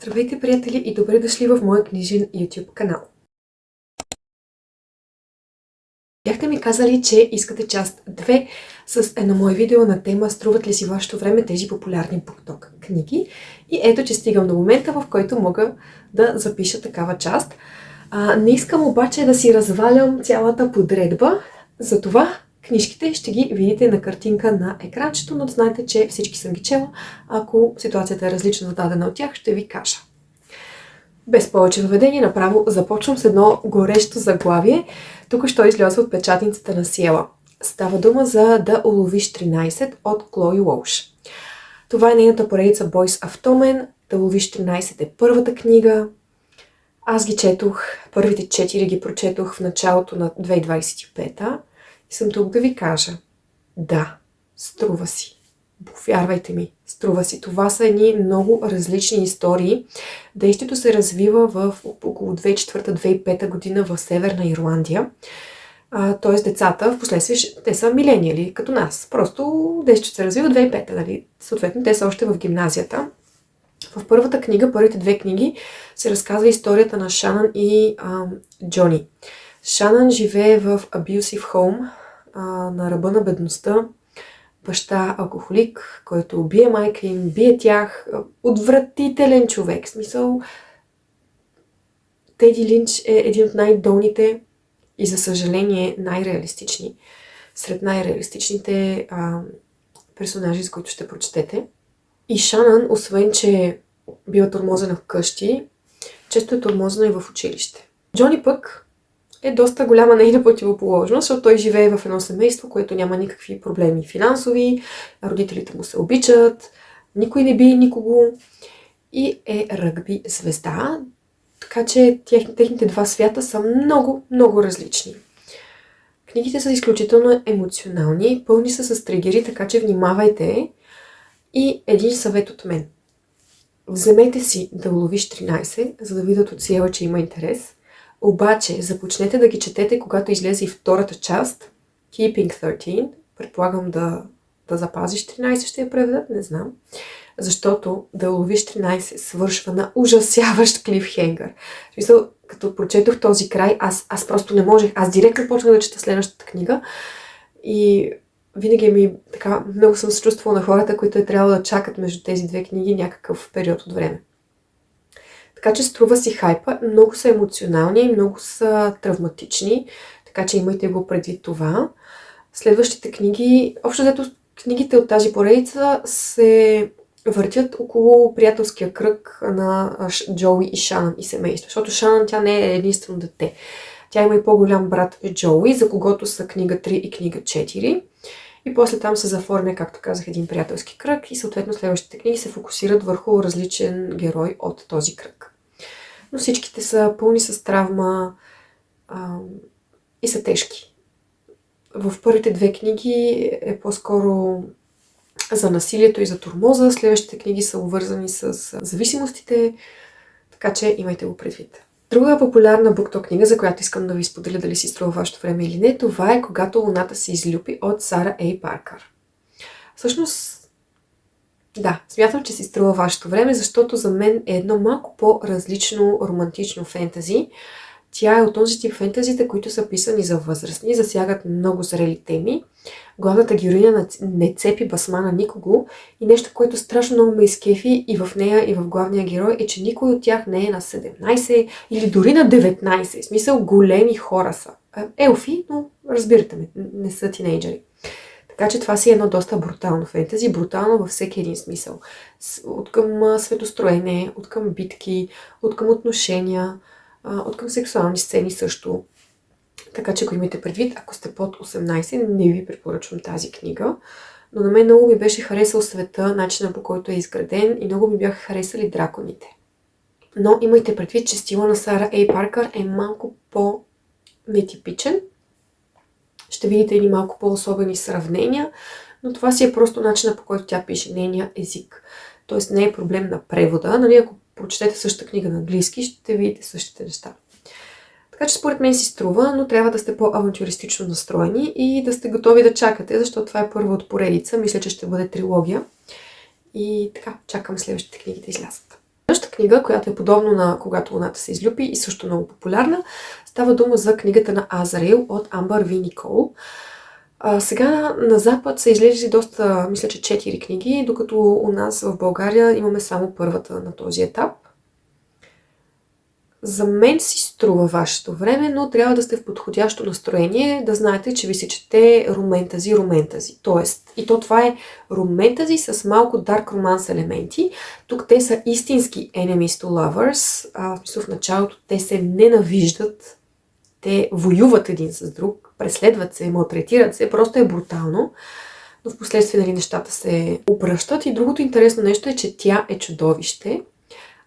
Здравейте, приятели, и добре дошли в моя книжен YouTube канал. Бяхте ми казали, че искате част 2 с едно мое видео на тема "Струват ли си вашето време тези популярни BookTok книги?" И ето, че стигам до момента, в който мога да запиша такава част. Не искам обаче да си развалям цялата подредба, затова книжките ще ги видите на картинка на екранчето, но да знаете, че всички съм ги чела. Ако ситуацията е различна за дадена от тях, ще ви кажа. Без повече въведение, направо започвам с едно горещо заглавие. Тук ще изляза от печатницата на Сиела. Става дума за "Да уловиш 13" от Клои Уолш. Това е нейната поредица Бойс Автомен. "Да уловиш 13" е първата книга. Аз ги четох, първите 4 ги прочетох в началото на 2025 и съм тук да ви кажа: да, струва си. Повярвайте ми, струва си. Това са едни много различни истории. Действието се развива в около 2004-2005 година в Северна Ирландия. Т.е. децата, впоследствие, те са милениали, като нас. Просто действието се развива в 2005, нали? Съответно, те са още в гимназията. В първата книга, първите 2 книги, се разказва историята на Шанън и Джони. Шанън живее в abusive home, на ръба на бедността. Баща алкохолик, който бие майка им, бие тях. Отвратителен човек. В смисъл, Теди Линч е един от най-долните и, за съжаление, най-реалистични. Сред най-реалистичните персонажи, с които ще прочетете. И Шанън, освен че бива тормозена вкъщи, често е тормозена и в училище. Джони пък е доста голяма нейна противоположност, защото той живее в едно семейство, което няма никакви проблеми финансови, родителите му се обичат, никой не бие никого и е ръгби звезда, така че техните два свята са много, много различни. Книгите са изключително емоционални, пълни са с тригери, така че внимавайте. И един съвет от мен: вземете си "Да уловиш 13", за да видят от Сиела, че има интерес. Обаче започнете да ги четете, когато излезе и втората част, Keeping 13. Предполагам да запазиш 13 ще я преведат, не знам. Защото "Да уловиш 13" свършва на ужасяващ клифхенгър. В смисъл, като прочетох този край, аз просто не можех. Аз директно почнах да чета следващата книга и винаги ми така много съм се чувствала на хората, които е трябвало да чакат между тези 2 книги някакъв период от време. Така че струва си хайпа. Много са емоционални, много са травматични, така че имайте го предвид това. Следващите книги, общо взето книгите от тази поредица се въртят около приятелския кръг на Джоуи и Шанън и семейство. Защото Шанън, тя не е единствено дете. Тя има и по-голям брат Джоуи, за когото са книга 3 и книга 4. И после там се заформя, както казах, един приятелски кръг и съответно следващите книги се фокусират върху различен герой от този кръг. Но всичките са пълни с травма и са тежки. В първите 2 книги е по-скоро за насилието и за тормоза, следващите книги са обвързани с зависимостите, така че имайте го предвид. Друга популярна BookTok книга, за която искам да ви споделя дали си струва вашето време или не, това е "Когато луната се излюпи" от Сара Ей Паркър. Всъщност, да, смятам, че си струва вашето време, защото за мен е едно малко по-различно романтично фентази. Тя е от този тип фентазите, които са писани за възрастни, засягат много зрели теми. Главната героиня не цепи басма на никого и нещо, което страшно много ме изкефи и в нея, и в главния герой, е, че никой от тях не е на 17 или дори на 19. В смисъл, големи хора са. Елфи, но разбирате ме, не са тинейджери. Така че това си е едно доста брутално фентази, брутално във всеки един смисъл. От към светостроене, от към битки, от към отношения, от към сексуални сцени също. Така че, ако имате предвид, ако сте под 18, не ви препоръчвам тази книга. Но на мен много ми беше харесал света, начина по който е изграден и много ми бяха харесали драконите. Но имайте предвид, че стила на Сара Ей Паркър е малко по-нетипичен. Ще видите едни малко по-особени сравнения, но това си е просто начина, по който тя пише, нейния език. Тоест не е проблем на превода. Нали, ако прочетете същата книга на английски, ще видите същите неща. Така че според мен си струва, но трябва да сте по-авантюристично настроени и да сте готови да чакате, защото това е първа от поредица. Мисля, че ще бъде трилогия. И така, чакам следващите книги да излязат. Следващата книга, която е подобно на Когато луната се излюпи и също много популярна, става дума за книгата на Азраил от Амбър В. Никол. Сега на Запад са излезли доста, мисля, че 4 книги, докато у нас в България имаме само първата на този етап. За мен си струва вашето време, но трябва да сте в подходящо настроение, да знаете, че ви се чете роментази. Тоест, и то това е роментази с малко дарк романс елементи. Тук те са истински enemies to lovers, в смисъл в началото те се ненавиждат, те воюват един с друг, преследват се, малтретират се, просто е брутално, но в последствие нещата се обръщат. И другото интересно нещо е, че тя е чудовище,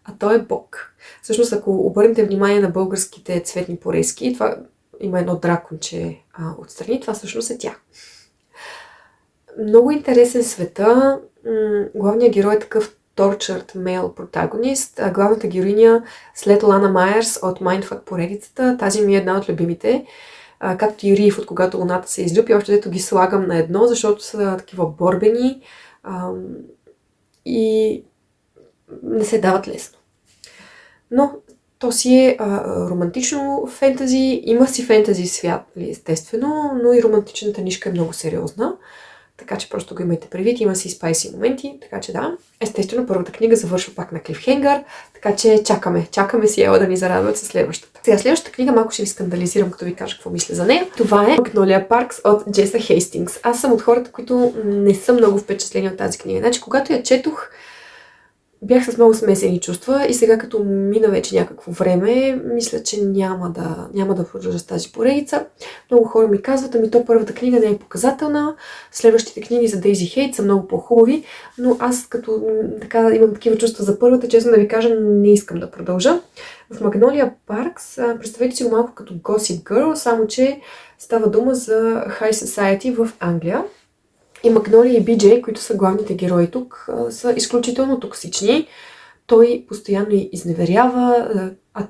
а той е бог. Всъщност, ако обърнете внимание на българските цветни порезки, това има едно драконче отстрани, това всъщност е тя. Много интересен света. Главният герой е такъв tortured male протагонист. Главната героиня след Лана Майерс от Mindfuck поредицата. Тази ми е една от любимите. Както и Риф от Когато луната се излюпи. Още дето ги слагам на едно, защото са такива борбени и не се дават лесно. Но то си е романтично фентази, има си фентази свят, естествено, но и романтичната нишка е много сериозна, така че просто го имайте предвид, има си спайси моменти, така че да. Естествено, първата книга завършва пак на клифхенгър, така че чакаме си Ела да ни зарадват със следващата. Сега следващата книга малко ще ви скандализирам, като ви кажа какво мисля за нея. Това е Магнолия Паркс от Джеса Хейстингс. Аз съм от хората, които не съм много впечатлени от тази книга. Значи, когато я четох, бях с много смесени чувства и сега като мина вече някакво време, мисля, че няма да продължа с тази поредица. Много хора ми казват, ами то първата книга не е показателна, следващите книги за Дейзи Хейт са много по-хубави, но аз като така имам такива чувства за първата, честно да ви кажа, не искам да продължа. В Magnolia Parks, представете си го малко като Gossip Girl, само че става дума за High Society в Англия. И Магнолия и Би-Джей, които са главните герои тук, са изключително токсични. Той постоянно й изневерява, а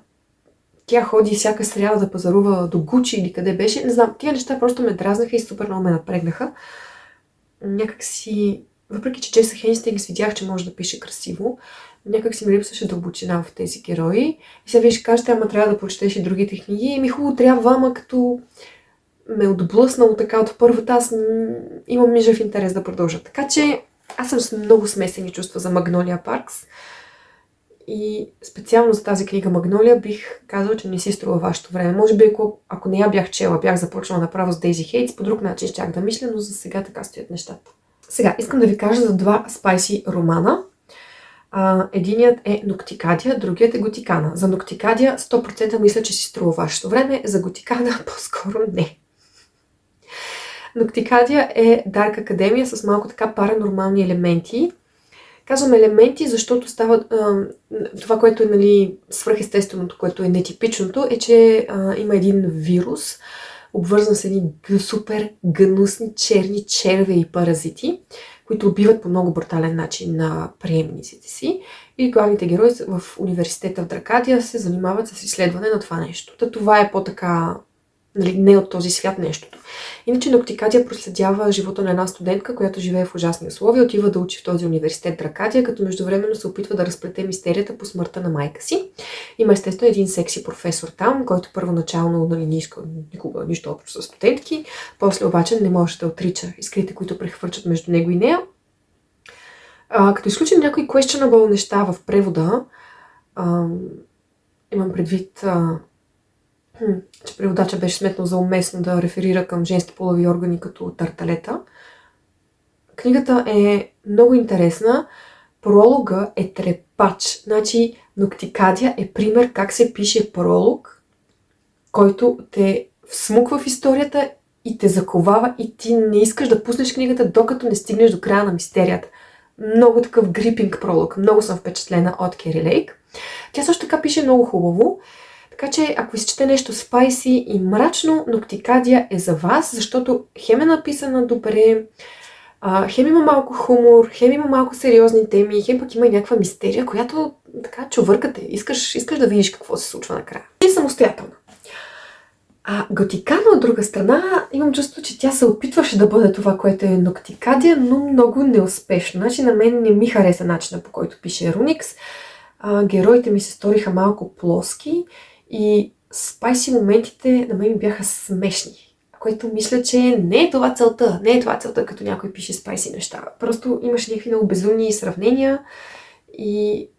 тя ходи всяка сряда да пазарува до Гучи или къде беше. Не знам, тия неща просто ме дразнаха и супер много ме напрегнаха. Някак си, въпреки че Джеса Хейстингс видях, че може да пише красиво, някак си ми липсваше дълбочина в тези герои. И сега вие ще кажете, ама трябва да прочетеш и другите книги. И ми хубаво трябва, ама като ме отблъснало така от първата, аз имам мижав интерес да продължа. Така че аз съм с много смесени чувства за Magnolia Parks и специално за тази книга Магнолия бих казала, че не си струва вашето време. Може би ако не я бях чела, бях започнала направо с Дейзи Хейтс, по друг начин щях да мисля, но за сега така стоят нещата. Сега искам да ви кажа за два спайси романа. Единият е Ноктикадия, другият е Готикана. За Ноктикадия 100% мисля, че си струва вашето време, за Готикана по-скоро не. Ноктикадия е Dark Академия с малко така паранормални елементи. Казвам елементи, защото става това, което е свръхестественото, което е нетипичното, е, че има един вирус, обвързан с едни супер гнусни черни черве и паразити, които убиват по много брутален начин на приемниците си. И главните герои в университета в Дракадия се занимават с изследване на това нещо. Това е по-така не от този свят нещото. Иначе Ноктикадия проследява живота на една студентка, която живее в ужасни условия, отива да учи в този университет Дракадия, като междувременно се опитва да разплете мистерията по смъртта на майка си. Има естествено един секси професор там, който първоначално не иска никога нищо общо с студентки, после обаче не може да отрича искрите, които прехвърчат между него и нея. Като изключим някои questionable неща в превода, имам предвид че преводача беше сметнал за уместно да реферира към женски полови органи като тарталета. Книгата е много интересна. Пролога е трепач. Значи Ноктикадия е пример как се пише пролог, който те всмуква в историята и те заковава и ти не искаш да пуснеш книгата, докато не стигнеш до края на мистерията. Много такъв грипинг пролог. Много съм впечатлена от Кери Лейк. Тя също така пише много хубаво. Така че, ако изчете нещо спайси и мрачно, Ноктикадия е за вас, защото хем е написана добре, хем има малко хумор, хем има малко сериозни теми, хем пък има и някаква мистерия, която така чувъркате. Искаш да видиш какво се случва накрая. И самостоятелна. Готикана от друга страна, имам чувство, че тя се опитваше да бъде това, което е Ноктикадия, но много неуспешно. Значи на мен не ми хареса начина, по който пише Руникс. Героите ми се сториха малко плоски и спайси моментите на мен ми бяха смешни. Което мисля, че не е това целта. Не е това целта, като някой пише спайси неща. Просто имаше някакви много безумни сравнения и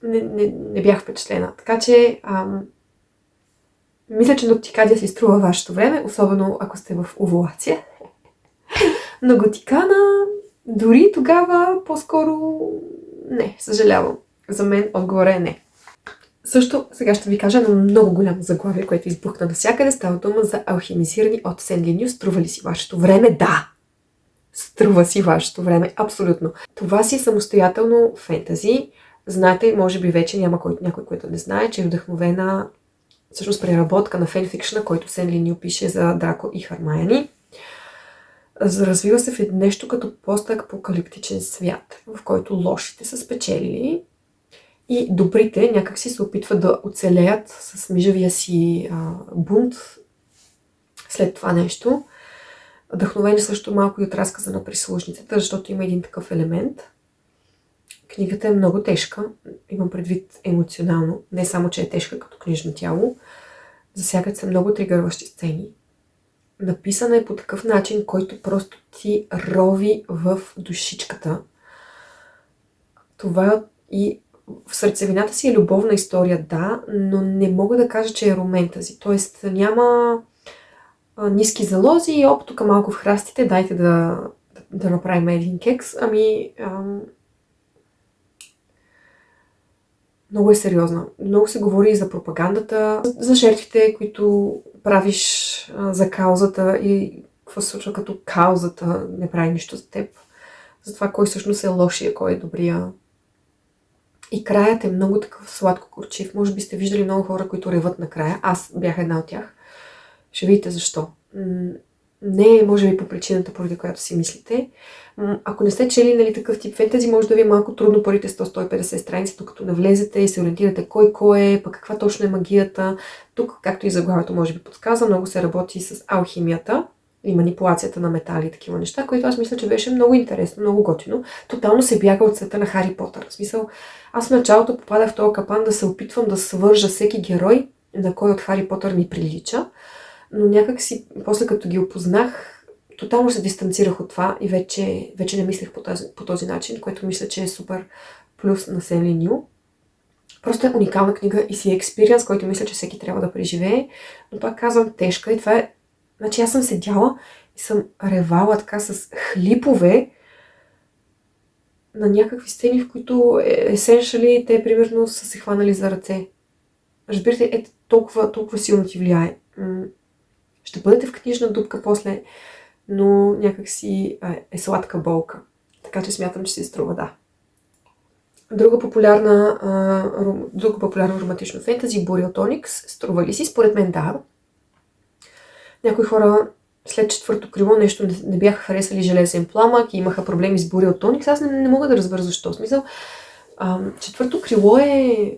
не бях впечатлена. Така че мисля, че Нотикадия си струва вашето време, особено ако сте в овулация. Но Готикана дори тогава по-скоро не, съжалявам. За мен отговор е не. Също сега ще ви кажа едно много голямо заглавие, което избухна навсякъде. Става дума за алхимизирани от Сен Линю. Струва ли си вашето време? Да! Струва си вашето време, абсолютно. Това си е самостоятелно фентази. Знаете, може би вече няма някой, който не знае, че е вдъхновена всъщност преработка на фенфикшна, който Сен Линю пише за Драко и Хармайони. Развива се в нещо като постапокалиптичен свят, в който лошите са спечелили и добрите някакси се опитват да оцелеят с мижавия си бунт след това нещо. Вдъхновени също малко и от разказа на прислужницата, защото има един такъв елемент. Книгата е много тежка, имам предвид емоционално, не само, че е тежка като книжно тяло. Засягат се много тригърващи сцени. Написана е по такъв начин, който просто ти рови в душичката. Това и в сърцевината си е любовна история, да, но не мога да кажа, че е романтази. Тоест няма ниски залози и тук малко в храстите, дайте да направим един кекс. Много е сериозна. Много се говори и за пропагандата, за жертвите, които правиш за каузата и какво се случва като каузата не прави нищо за теб. За това кой всъщност е лошия, кой е добрия. И краят е много такъв сладко-горчив. Може би сте виждали много хора, които реват накрая. Аз бях една от тях. Ще видите защо. Не е, може би, по причината, поради която си мислите. Ако не сте чели такъв тип фентази, може да ви е малко трудно първите 100-150 страници, докато навлезете и се ориентирате кой е, пък каква точно е магията. Тук, както и заглавието може би подсказва, много се работи с алхимията и манипулацията на метали и такива неща, които аз мисля, че беше много интересно, много готино. Тотално се бяга от света на Хари Потър. В смисъл, аз в началото попадах в този капан да се опитвам да свържа всеки герой, на кой от Хари Потър ми прилича. Но някак си, после като ги опознах, тотално се дистанцирах от това и вече не мислех по този начин, което мисля, че е супер плюс на Сен Линю. Просто е уникална книга и си е експириенс, който мисля, че всеки трябва да преживее. Но пак казвам тежка и това е... Значи аз съм седяла и съм ревала така с хлипове на някакви сцени, в които есеншали те примерно са се хванали за ръце. Разбирате, толкова силно ти влияе. Ще бъдете в книжна дупка после, но някакси е сладка болка. Така че смятам, че се струва, да. Друго популярно романтично фентази, Burial Tonics. Струва ли си? Според мен да. Някои хора след четвърто крило нещо не бяха харесали Железен пламък и имаха проблеми с Burial Tonics. Аз не мога да разбера защо. В смисъл, четвърто крило е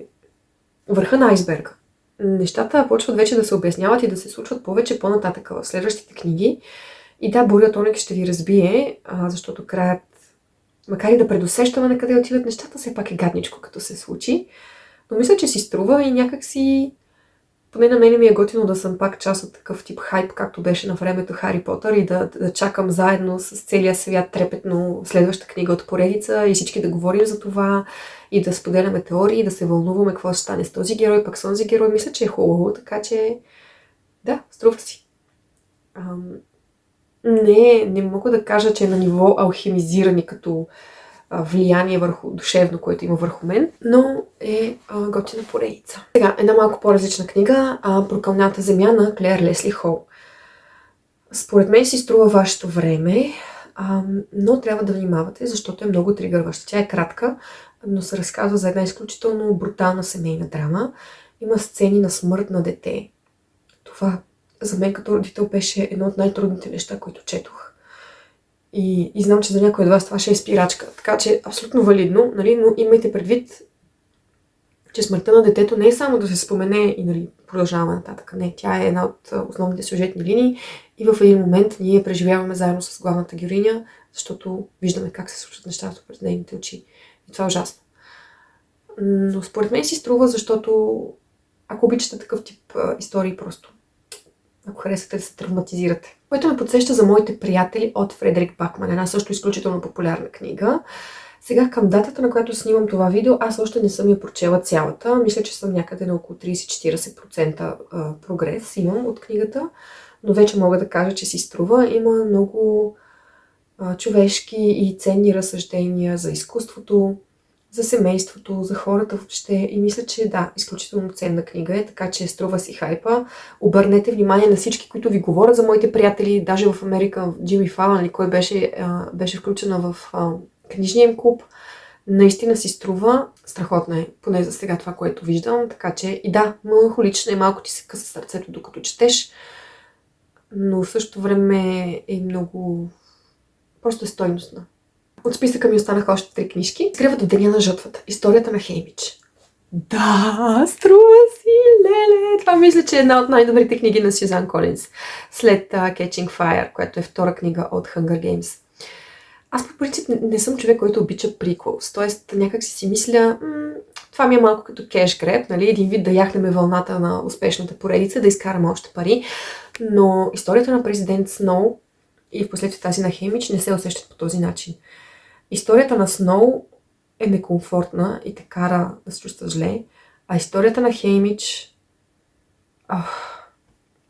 върха на айсберга. Нещата почват вече да се обясняват и да се случват повече по-нататък в следващите книги. И да, Burial Tonics ще ви разбие, защото краят, макар и да предусещаме на къде отиват нещата, все пак е гадничко, като се случи. Но мисля, че си струва и някак си, поне на мене ми е готино да съм пак част от такъв тип хайп, както беше на времето Хари Потър и да чакам заедно с целия свят трепетно следваща книга от поредица и всички да говорим за това и да споделяме теории, да се вълнуваме какво ще стане с този герой, пък с този герой. Мисля, че е хубаво, така че да, струва си. Не мога да кажа, че е на ниво алхимизирани като влияние върху душевно, което има върху мен, но е готина поредица. Сега, една малко по-различна книга, Прокълната земя на Клеър Лесли Хол. Според мен си струва вашето време, но трябва да внимавате, защото е много тригърваща. Тя е кратка, но се разказва за една изключително брутална семейна драма. Има сцени на смърт на дете. Това за мен като родител беше едно от най-трудните неща, които четох. И знам, че за някой от вас това ще е спирачка. Така че абсолютно валидно, нали? Но имайте предвид, че смъртта на детето не е само да се спомене и продължаваме нататък. Не, тя е една от основните сюжетни линии и в един момент ние преживяваме заедно с главната героиня, защото виждаме как се случват нещата пред нейните очи. И това е ужасно. Но според мен си струва, защото ако обичате такъв тип истории, просто ако харесвате да се травматизирате. Което ме подсеща за моите приятели от Фредерик Бакман, една също изключително популярна книга. Сега към датата, на която снимам това видео, аз още не съм я прочела цялата. Мисля, че съм някъде на около 30-40% прогрес имам от книгата, но вече мога да кажа, че си струва. Има много човешки и ценни разсъждения за изкуството, за семейството, за хората въобще. И мисля, че да, изключително ценна книга е, така че струва си хайпа. Обърнете внимание на всички, които ви говорят за моите приятели, даже в Америка, Джимми Фалън, кой беше включена в книжния им клуб. Наистина си струва. Страхотна е, поне за сега това, което виждам. Така че и да, меланхолична и малко ти се къса сърцето, докато четеш, но в същото време е много просто стойностна. От списъка ми останаха още 3 книжки. Изгревът в деня на жътвата. Историята на Хеймич. Да, струва си, леле! Това мисля, че е една от най-добрите книги на Сюзан Колинс. След Catching Fire, която е втора книга от Hunger Games. Аз по принцип не съм човек, който обича приквелс. Тоест, някак си мисля, това ми е малко като кеш греб, нали? Един вид да яхнеме вълната на успешната поредица, да изкараме още пари. Но историята на президент Сноу и впоследствие тази на Хеймич не се усещат по този начин. Историята на Сноу е некомфортна и те кара да се чувства зле, а историята на Хеймич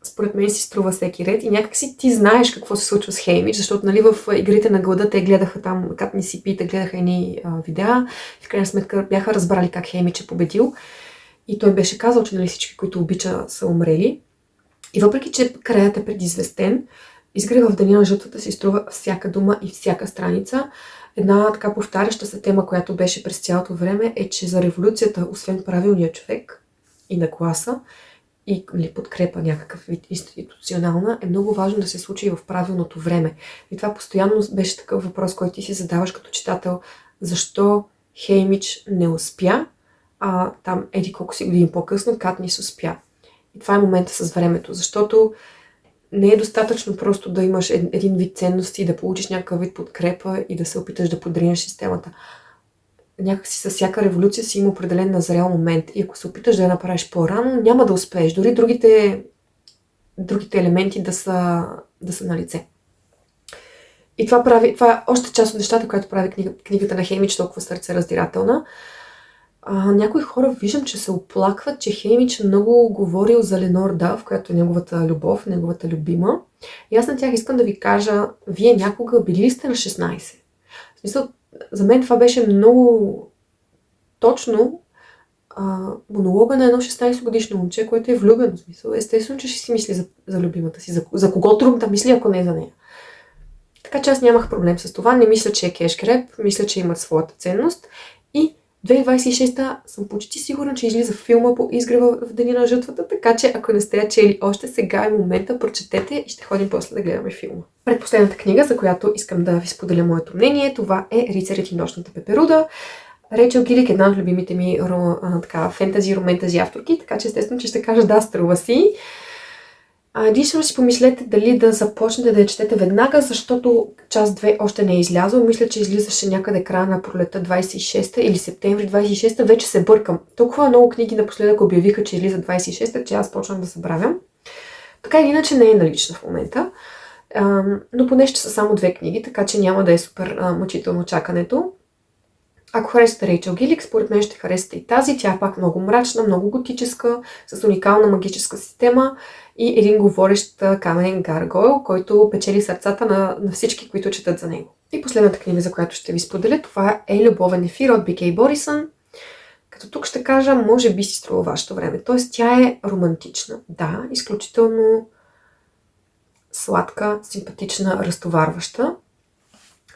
според мен си струва всеки ред и някакси ти знаеш какво се случва с Хеймич, защото нали, в Игрите на глада те гледаха там, Катни Сипи, те гледаха едни видеа и в крайна сметка бяха разбрали как Хеймич е победил и той беше казал, че нали, всички, които обича, са умрели. И въпреки, че краят е предизвестен, Изгрева в деня на жътвата си струва всяка дума и всяка страница. Една така повтаряща се тема, която беше през цялото време, е, че за революцията, освен правилния човек и нагласа, и подкрепа някакъв вид институционална, е много важно да се случи и в правилното време. И това постоянно беше такъв въпрос, който ти си задаваш като читател. Защо Хеймич не успя, а там еди колко си години по-късно Катнис успя. И това е момента с времето, защото не е достатъчно просто да имаш един вид ценности, да получиш някакъв вид подкрепа и да се опиташ да поддринеш системата. Някакси със всяка революция си има определен назрял момент и ако се опиташ да я направиш по-рано, няма да успееш. Дори другите елементи да са на лице. И това е още част от нещата, която прави книгата на Хеймич толкова сърцераздирателна. Някои хора виждам, че се оплакват, че Хеймич много говорил за Ленор Дав, която е неговата любов, неговата любима. И аз на тях искам да ви кажа, вие някога били ли сте на 16? В смисъл, за мен това беше много точно монолога на едно 16 годишно момче, което е влюбено. В смисъл, естествено, че ще си мисли за любимата си, за кого друг да мисли, ако не е за нея. Така че аз нямах проблем с това. Не мисля, че е кеш греб, мисля, че имат своята ценност. И 2026 съм почти сигурна, че излиза филма по Изгрева в деня на жътвата, така че ако не сте я чели още, сега е момента, прочетете и ще ходим после да гледаме филма. Предпоследната книга, за която искам да ви споделя моето мнение, това е Рицарят и нощната пеперуда. Рейчел Гилик е една от любимите ми фентази авторки, така че естествено, че ще кажа да, струва си. Единствено си помислете дали да започнете да я четете веднага, защото част 2 още не е излязъл. Мисля, че излизаше някъде края на пролета 26 или септември 26, вече се бъркам. Толкова много книги напоследък обявиха, че излиза 26, че аз почнах да забравям. Така или иначе не е налична в момента, но поне ще са само 2 книги, така че няма да е супер мъчително чакането. Ако харесате Рейчел Гилик, според мен ще харесате и тази. Тя е пак много мрачна, много готическа, с уникална магическа система и един говорещ каменен гаргойл, който печели сърцата на всички, които четат за него. И последната книга, за която ще ви споделя, това е Любовен ефир от Б.К. Борисън. Като тук ще кажа, може би си струва вашето време. Тоест тя е романтична. Да, изключително сладка, симпатична, разтоварваща.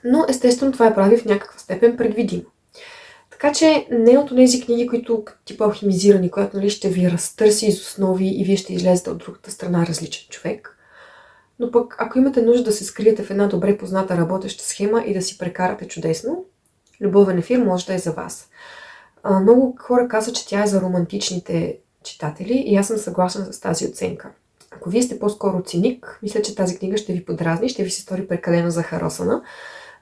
Но естествено това я прави в някаква степен предвидимо. Така че не е от тези книги, които типа алхимизирани, която нали, ще ви разтърси из основи и вие ще излезете от другата страна различен човек. Но пък ако имате нужда да се скриете в една добре позната работеща схема и да си прекарате чудесно, Любовен ефир може да е за вас. Много хора казват, че тя е за романтичните читатели и аз съм съгласна с тази оценка. Ако вие сте по-скоро циник, мисля, че тази книга ще ви подразни, ще ви се стори прекалено захаросана.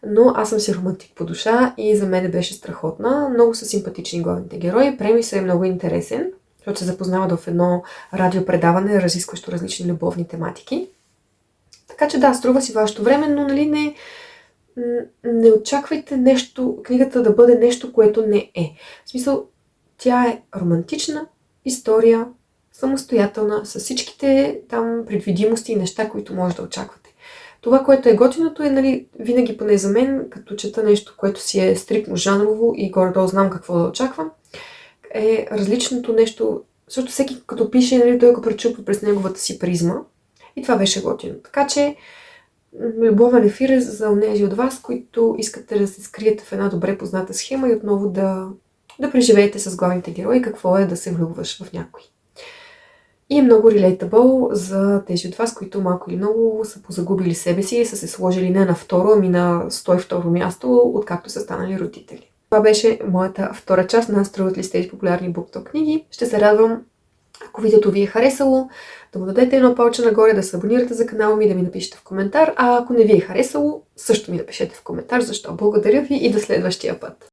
но аз съм си романтик по душа и за мен беше страхотна. Много са симпатични главните герои. Премисът е много интересен, защото се запознават в едно радиопредаване, разискващо различни любовни тематики. Така че да, струва си вашето време, но нали не очаквайте нещо, книгата да бъде нещо, което не е. В смисъл, тя е романтична история, самостоятелна, с всичките там предвидимости и неща, които може да очаквате. Това, което е готиното е, нали, винаги поне за мен, като чета нещо, което си е стриктно жанрово и горе-долу знам какво да очаквам, е различното нещо, защото всеки като пише, нали, той го пречупва през неговата си призма и това беше готино. Така че любовен ефир е за онези от вас, които искате да се скриете в една добре позната схема и отново да преживеете с главните герои какво е да се влюбваш в някой. И е много relatable за тези от вас, които малко или много са позагубили себе си и са се сложили не на второ, ами на 102 място, откакто са станали родители. Това беше моята втора част на Струват ли с тези популярни BookTok книги. Ще се радвам, ако видеото ви е харесало, да му дадете едно палче нагоре, да се абонирате за канала ми и да ми напишете в коментар. А ако не ви е харесало, също ми напишете в коментар защо. Благодаря ви и до следващия път!